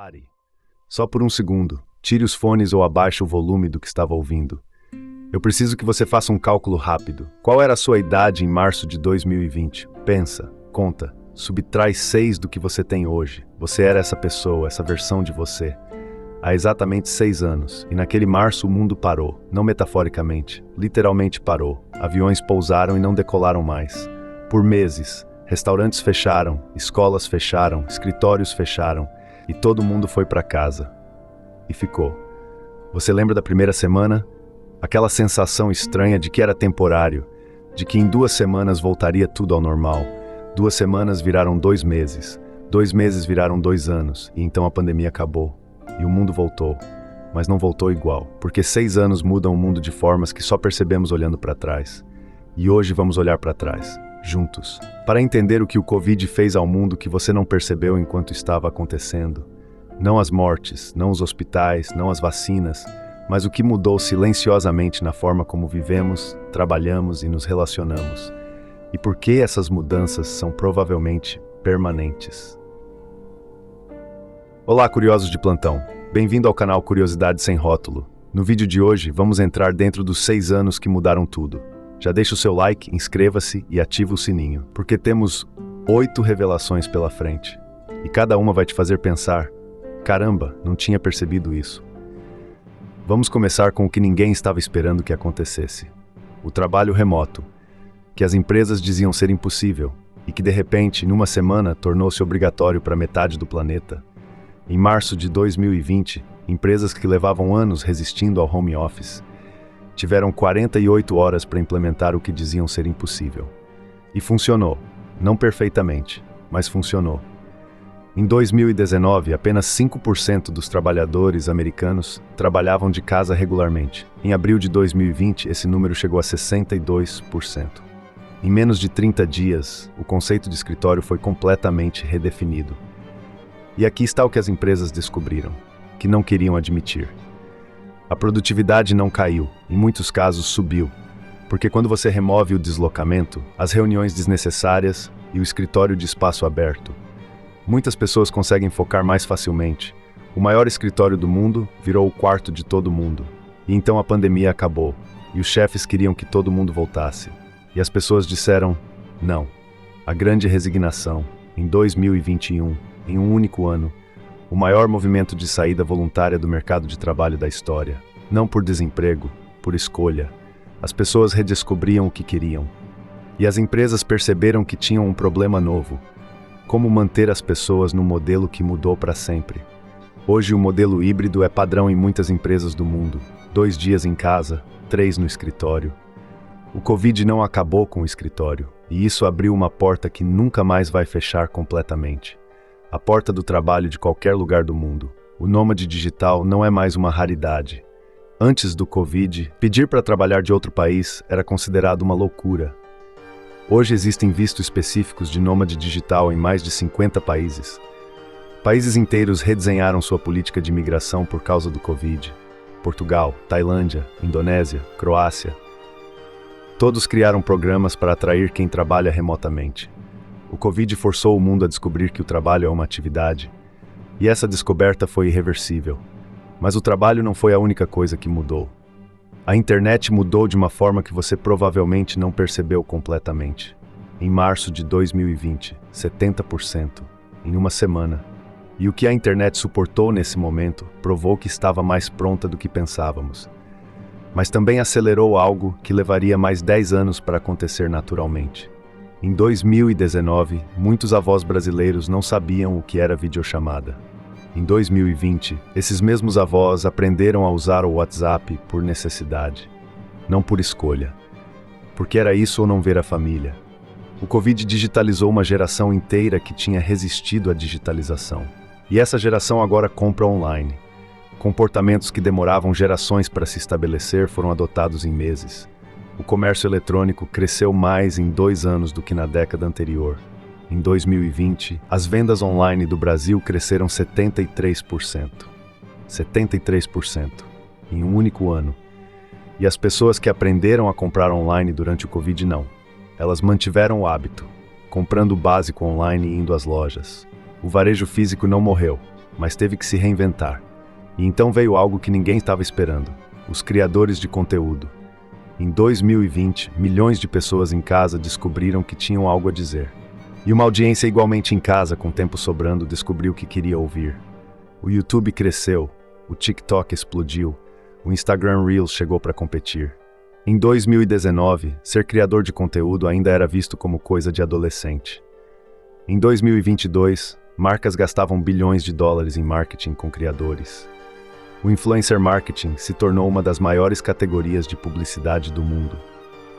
Pare. Só por um segundo. Tire os fones ou abaixe o volume do que estava ouvindo. Eu preciso que você faça um cálculo rápido. Qual era a sua idade em março de 2020? Pensa, conta, subtrai 6 do que você tem hoje. Você era essa pessoa, essa versão de você. Há exatamente 6 anos, e naquele março o mundo parou, não metaforicamente, literalmente parou. Aviões pousaram e não decolaram mais. Por meses, restaurantes fecharam, escolas fecharam, escritórios fecharam, e todo mundo foi para casa. E ficou. Você lembra da primeira semana? Aquela sensação estranha de que era temporário, de que em 2 semanas voltaria tudo ao normal. 2 semanas viraram 2 meses, 2 meses viraram 2 anos, e então a pandemia acabou. E o mundo voltou, mas não voltou igual, porque 6 anos mudam o mundo de formas que só percebemos olhando para trás. E hoje vamos olhar para trás, juntos, para entender o que o Covid fez ao mundo que você não percebeu enquanto estava acontecendo. Não as mortes, não os hospitais, não as vacinas, mas o que mudou silenciosamente na forma como vivemos, trabalhamos e nos relacionamos. E por que essas mudanças são provavelmente permanentes. Olá, curiosos de plantão. Bem-vindo ao canal Curiosidade Sem Rótulo. No vídeo de hoje, vamos entrar dentro dos 6 anos que mudaram tudo. Já deixa o seu like, inscreva-se e ativa o sininho, porque temos 8 revelações pela frente. E cada uma vai te fazer pensar, caramba, não tinha percebido isso. Vamos começar com o que ninguém estava esperando que acontecesse. O trabalho remoto, que as empresas diziam ser impossível, e que de repente, numa semana, tornou-se obrigatório para metade do planeta. Em março de 2020, empresas que levavam anos resistindo ao home office tiveram 48 horas para implementar o que diziam ser impossível. E funcionou. Não perfeitamente, mas funcionou. Em 2019, apenas 5% dos trabalhadores americanos trabalhavam de casa regularmente. Em abril de 2020, esse número chegou a 62%. Em menos de 30 dias, o conceito de escritório foi completamente redefinido. E aqui está o que as empresas descobriram, que não queriam admitir. A produtividade não caiu, em muitos casos subiu, porque quando você remove o deslocamento, as reuniões desnecessárias e o escritório de espaço aberto, muitas pessoas conseguem focar mais facilmente. O maior escritório do mundo virou o quarto de todo mundo. E então a pandemia acabou, e os chefes queriam que todo mundo voltasse. E as pessoas disseram, não. A grande resignação, em 2021, em um único ano, o maior movimento de saída voluntária do mercado de trabalho da história. Não por desemprego, por escolha. As pessoas redescobriam o que queriam. E as empresas perceberam que tinham um problema novo. Como manter as pessoas no modelo que mudou para sempre. Hoje o modelo híbrido é padrão em muitas empresas do mundo. 2 dias em casa, 3 no escritório. O Covid não acabou com o escritório, e isso abriu uma porta que nunca mais vai fechar completamente. A porta do trabalho de qualquer lugar do mundo. O nômade digital não é mais uma raridade. Antes do Covid, pedir para trabalhar de outro país era considerado uma loucura. Hoje existem vistos específicos de nômade digital em mais de 50 países. Países inteiros redesenharam sua política de imigração por causa do Covid. Portugal, Tailândia, Indonésia, Croácia. Todos criaram programas para atrair quem trabalha remotamente. O Covid forçou o mundo a descobrir que o trabalho é uma atividade. E essa descoberta foi irreversível. Mas o trabalho não foi a única coisa que mudou. A internet mudou de uma forma que você provavelmente não percebeu completamente. Em março de 2020, 70%, em uma semana. E o que a internet suportou nesse momento provou que estava mais pronta do que pensávamos. Mas também acelerou algo que levaria mais 10 anos para acontecer naturalmente. Em 2019, muitos avós brasileiros não sabiam o que era videochamada. Em 2020, esses mesmos avós aprenderam a usar o WhatsApp por necessidade, não por escolha, porque era isso ou não ver a família. O Covid digitalizou uma geração inteira que tinha resistido à digitalização. E essa geração agora compra online. Comportamentos que demoravam gerações para se estabelecer foram adotados em meses. O comércio eletrônico cresceu mais em 2 anos do que na década anterior. Em 2020, as vendas online do Brasil cresceram 73%. 73%, em um único ano. E as pessoas que aprenderam a comprar online durante o Covid não. Elas mantiveram o hábito, comprando o básico online e indo às lojas. O varejo físico não morreu, mas teve que se reinventar. E então veio algo que ninguém estava esperando: os criadores de conteúdo. Em 2020, milhões de pessoas em casa descobriram que tinham algo a dizer. E uma audiência igualmente em casa, com tempo sobrando, descobriu que queria ouvir. O YouTube cresceu, o TikTok explodiu, o Instagram Reels chegou para competir. Em 2019, ser criador de conteúdo ainda era visto como coisa de adolescente. Em 2022, marcas gastavam bilhões de dólares em marketing com criadores. O influencer marketing se tornou uma das maiores categorias de publicidade do mundo,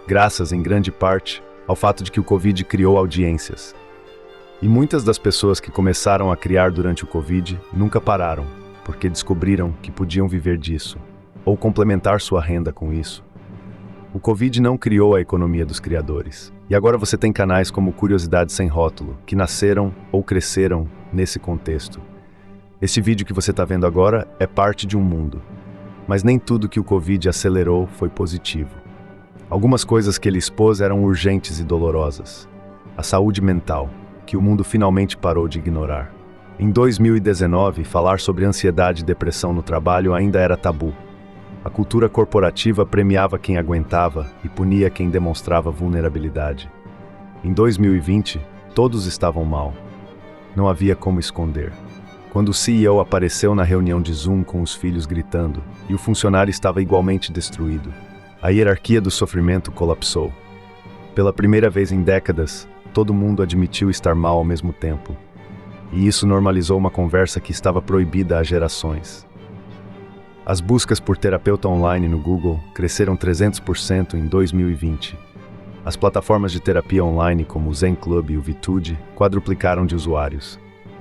graças, em grande parte, ao fato de que o Covid criou audiências. E muitas das pessoas que começaram a criar durante o Covid nunca pararam, porque descobriram que podiam viver disso, ou complementar sua renda com isso. O Covid não criou a economia dos criadores, e agora você tem canais como Curiosidade Sem Rótulo, que nasceram ou cresceram nesse contexto. Esse vídeo que você está vendo agora é parte de um mundo, mas nem tudo que o Covid acelerou foi positivo. Algumas coisas que ele expôs eram urgentes e dolorosas. A saúde mental, que o mundo finalmente parou de ignorar. Em 2019, falar sobre ansiedade e depressão no trabalho ainda era tabu. A cultura corporativa premiava quem aguentava e punia quem demonstrava vulnerabilidade. Em 2020, todos estavam mal. Não havia como esconder. Quando o CEO apareceu na reunião de Zoom com os filhos gritando, e o funcionário estava igualmente destruído, a hierarquia do sofrimento colapsou. Pela primeira vez em décadas, todo mundo admitiu estar mal ao mesmo tempo. E isso normalizou uma conversa que estava proibida há gerações. As buscas por terapeuta online no Google cresceram 300% em 2020. As plataformas de terapia online como o Zen Club e o Vitude quadruplicaram de usuários.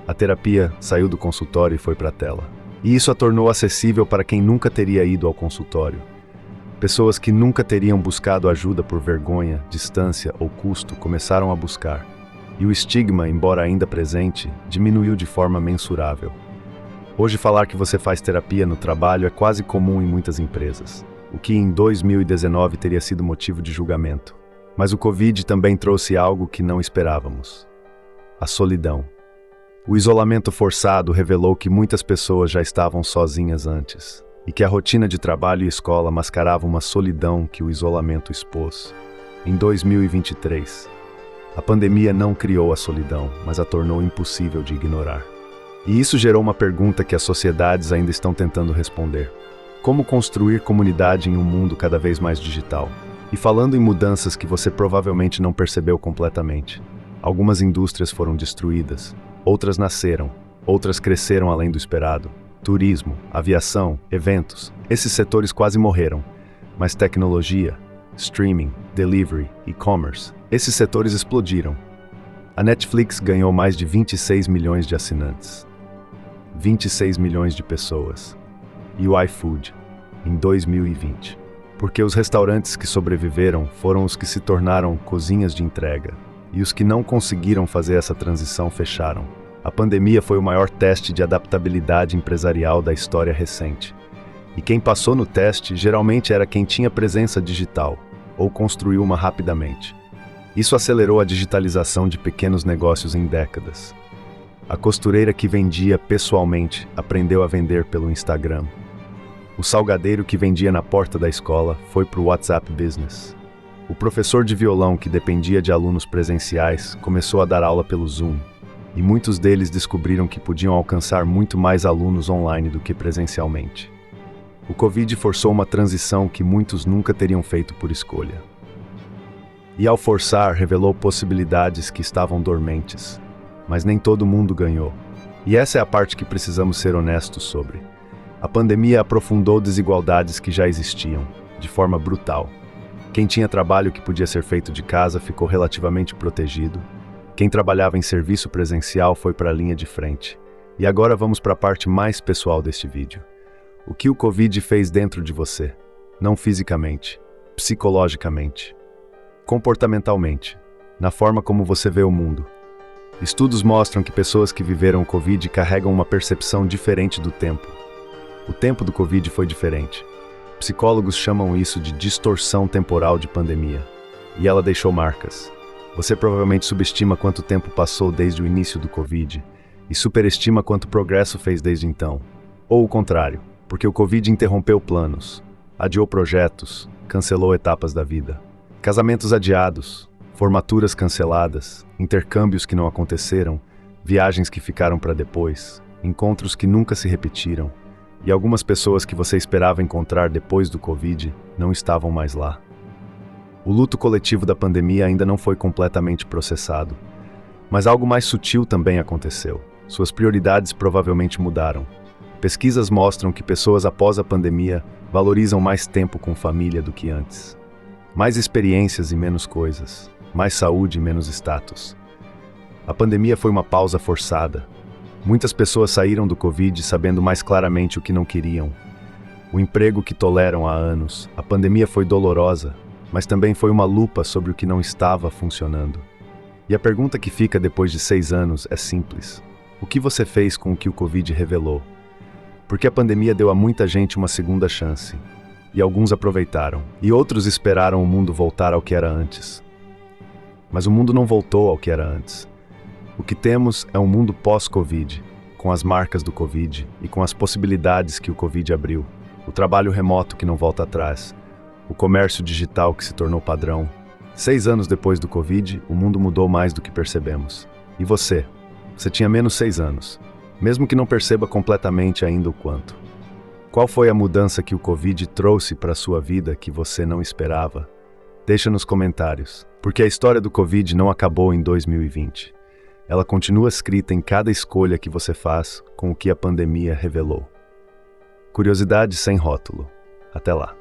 A terapia saiu do consultório e foi para a tela. E isso a tornou acessível para quem nunca teria ido ao consultório. Pessoas que nunca teriam buscado ajuda por vergonha, distância ou custo começaram a buscar. E o estigma, embora ainda presente, diminuiu de forma mensurável. Hoje falar que você faz terapia no trabalho é quase comum em muitas empresas, o que em 2019 teria sido motivo de julgamento. Mas o Covid também trouxe algo que não esperávamos: a solidão. O isolamento forçado revelou que muitas pessoas já estavam sozinhas antes, e que a rotina de trabalho e escola mascarava uma solidão que o isolamento expôs. Em 2023, a pandemia não criou a solidão, mas a tornou impossível de ignorar. E isso gerou uma pergunta que as sociedades ainda estão tentando responder: como construir comunidade em um mundo cada vez mais digital? E falando em mudanças que você provavelmente não percebeu completamente, algumas indústrias foram destruídas, outras nasceram, outras cresceram além do esperado. Turismo, aviação, eventos, esses setores quase morreram. Mas tecnologia, streaming, delivery, e-commerce, esses setores explodiram. A Netflix ganhou mais de 26 milhões de assinantes. 26 milhões de pessoas. E o iFood, em 2020. Porque os restaurantes que sobreviveram foram os que se tornaram cozinhas de entrega. E os que não conseguiram fazer essa transição fecharam. A pandemia foi o maior teste de adaptabilidade empresarial da história recente. E quem passou no teste geralmente era quem tinha presença digital, ou construiu uma rapidamente. Isso acelerou a digitalização de pequenos negócios em décadas. A costureira que vendia pessoalmente aprendeu a vender pelo Instagram. O salgadeiro que vendia na porta da escola foi para o WhatsApp Business. O professor de violão que dependia de alunos presenciais começou a dar aula pelo Zoom. E muitos deles descobriram que podiam alcançar muito mais alunos online do que presencialmente. O Covid forçou uma transição que muitos nunca teriam feito por escolha. E ao forçar, revelou possibilidades que estavam dormentes. Mas nem todo mundo ganhou. E essa é a parte que precisamos ser honestos sobre. A pandemia aprofundou desigualdades que já existiam, de forma brutal. Quem tinha trabalho que podia ser feito de casa ficou relativamente protegido. Quem trabalhava em serviço presencial foi para a linha de frente. E agora vamos para a parte mais pessoal deste vídeo. O que o Covid fez dentro de você? Não fisicamente, psicologicamente, comportamentalmente, na forma como você vê o mundo. Estudos mostram que pessoas que viveram o Covid carregam uma percepção diferente do tempo. O tempo do Covid foi diferente. Psicólogos chamam isso de distorção temporal de pandemia. E ela deixou marcas. Você provavelmente subestima quanto tempo passou desde o início do Covid, e superestima quanto progresso fez desde então. Ou o contrário, porque o Covid interrompeu planos, adiou projetos, cancelou etapas da vida. Casamentos adiados, formaturas canceladas, intercâmbios que não aconteceram, viagens que ficaram para depois, encontros que nunca se repetiram, e algumas pessoas que você esperava encontrar depois do Covid não estavam mais lá. O luto coletivo da pandemia ainda não foi completamente processado, mas algo mais sutil também aconteceu. Suas prioridades provavelmente mudaram. Pesquisas mostram que pessoas após a pandemia valorizam mais tempo com família do que antes. Mais experiências e menos coisas. Mais saúde e menos status. A pandemia foi uma pausa forçada. Muitas pessoas saíram do Covid sabendo mais claramente o que não queriam. O emprego que toleram há anos. A pandemia foi dolorosa, mas também foi uma lupa sobre o que não estava funcionando. E a pergunta que fica depois de 6 anos é simples. O que você fez com o que o Covid revelou? Porque a pandemia deu a muita gente uma segunda chance. E alguns aproveitaram. E outros esperaram o mundo voltar ao que era antes. Mas o mundo não voltou ao que era antes. O que temos é um mundo pós-Covid, com as marcas do Covid e com as possibilidades que o Covid abriu. O trabalho remoto que não volta atrás. O comércio digital que se tornou padrão. 6 anos depois do Covid, o mundo mudou mais do que percebemos. E você? Você tinha menos 6 anos, mesmo que não perceba completamente ainda o quanto. Qual foi a mudança que o Covid trouxe para a sua vida que você não esperava? Deixa nos comentários, porque a história do Covid não acabou em 2020. Ela continua escrita em cada escolha que você faz com o que a pandemia revelou. Curiosidade sem rótulo. Até lá.